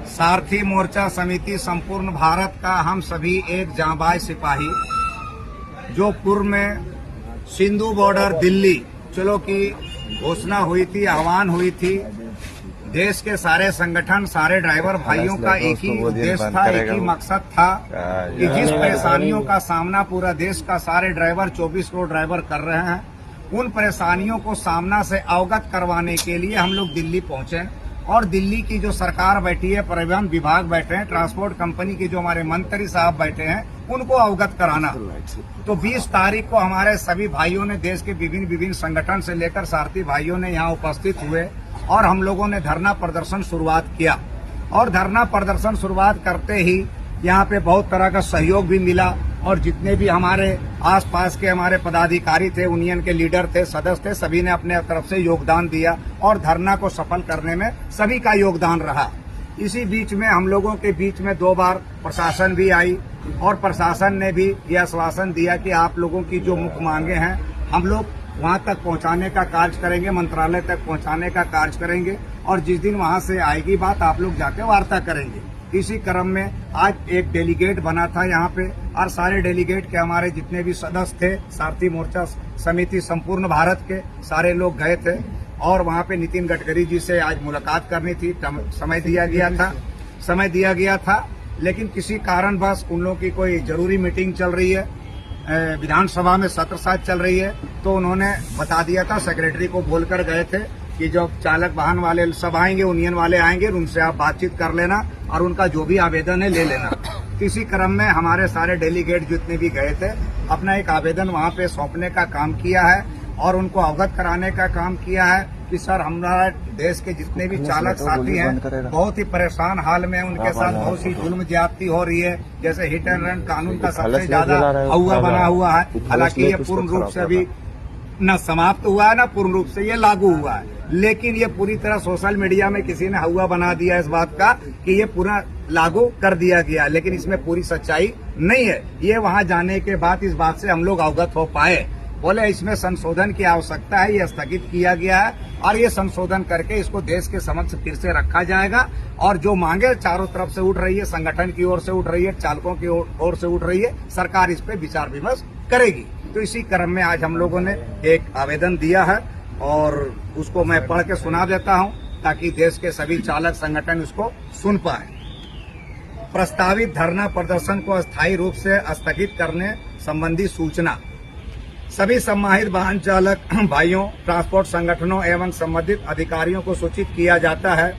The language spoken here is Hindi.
सारथी मोर्चा समिति संपूर्ण भारत का हम सभी एक जांबाज सिपाही जो पूर्व में सिंधु बॉर्डर दिल्ली चलो की घोषणा हुई थी, आह्वान हुई थी। देश के सारे संगठन, सारे ड्राइवर भाइयों का एक ही उद्देश्य था, एक ही मकसद था कि जिस परेशानियों का सामना पूरा देश का सारे ड्राइवर 24 करोड़ ड्राइवर कर रहे हैं, उन परेशानियों को सामना से अवगत करवाने के लिए हम लोग दिल्ली पहुंचे। और दिल्ली की जो सरकार बैठी है, परिवहन विभाग बैठे हैं, ट्रांसपोर्ट कंपनी के जो हमारे मंत्री साहब बैठे हैं, उनको अवगत कराना। तो 20 तारीख को हमारे सभी भाइयों ने, देश के विभिन्न संगठन से लेकर सारथी भाइयों ने यहाँ उपस्थित हुए और हम लोगों ने धरना प्रदर्शन शुरुआत किया। और धरना प्रदर्शन शुरुआत करते ही यहाँ पे बहुत तरह का सहयोग भी मिला और जितने भी हमारे आसपास के हमारे पदाधिकारी थे, यूनियन के लीडर थे, सदस्य थे, सभी ने अपने तरफ से योगदान दिया और धरना को सफल करने में सभी का योगदान रहा। इसी बीच में हम लोगों के बीच में 2 बार प्रशासन भी आई और प्रशासन ने भी यह आश्वासन दिया कि आप लोगों की जो मुख्य मांगे हैं हम लोग वहां तक पहुंचाने का कार्य करेंगे, मंत्रालय तक पहुंचाने का कार्य करेंगे और जिस दिन वहां से आएगी बात आप लोग जाके वार्ता करेंगे। इसी क्रम में आज एक डेलीगेट बना था यहाँ पे और सारे डेलीगेट के हमारे जितने भी सदस्य थे, सारथी मोर्चा समिति संपूर्ण भारत के सारे लोग गए थे और वहाँ पे नितिन गडकरी जी से आज मुलाकात करनी थी। समय दिया गया था लेकिन किसी कारणवश उन लोगों की कोई जरूरी मीटिंग चल रही है, विधानसभा में सत्र शायद चल रही है, तो उन्होंने बता दिया था, सेक्रेटरी को बोलकर गए थे कि जो चालक वाहन वाले सब आएंगे, यूनियन वाले आएंगे, उनसे आप बातचीत कर लेना और उनका जो भी आवेदन है ले लेना। इसी क्रम में हमारे सारे डेलीगेट जितने भी गए थे अपना एक आवेदन वहां पे सौंपने का काम किया है और उनको अवगत कराने का काम किया है कि सर हमारा देश के जितने भी चालक साथी हैं बहुत ही परेशान हाल में, उनके साथ बहुत सी जुल्म ज्यादती हो रही है। जैसे हिट एंड रन कानून का सबसे ज्यादा हौवा बना हुआ है। हालांकि ये पूर्ण रूप से अभी न समाप्त हुआ है, न पूर्ण रूप से ये लागू हुआ है, लेकिन ये पूरी तरह सोशल मीडिया में किसी ने हवा बना दिया इस बात का कि ये पूरा लागू कर दिया गया, लेकिन इसमें पूरी सच्चाई नहीं है। ये वहां जाने के बाद इस बात से हम लोग अवगत हो पाए, बोले इसमें संशोधन की आवश्यकता है, ये स्थगित किया गया है और ये संशोधन करके इसको देश के समक्ष फिर से रखा जाएगा। और जो मांगे चारों तरफ से उठ रही है, संगठन की ओर से उठ रही है, चालकों की ओर से उठ रही है, सरकार इस पे विचार विमर्श करेगी। तो इसी क्रम में आज हम लोगों ने एक आवेदन दिया है और उसको मैं पढ़ के सुना देता हूं ताकि देश के सभी चालक संगठन उसको सुन पाए। प्रस्तावित धरना प्रदर्शन को अस्थायी रूप से स्थगित करने संबंधी सूचना सभी सम्मानित वाहन चालक भाइयों, ट्रांसपोर्ट संगठनों एवं संबंधित अधिकारियों को सूचित किया जाता है।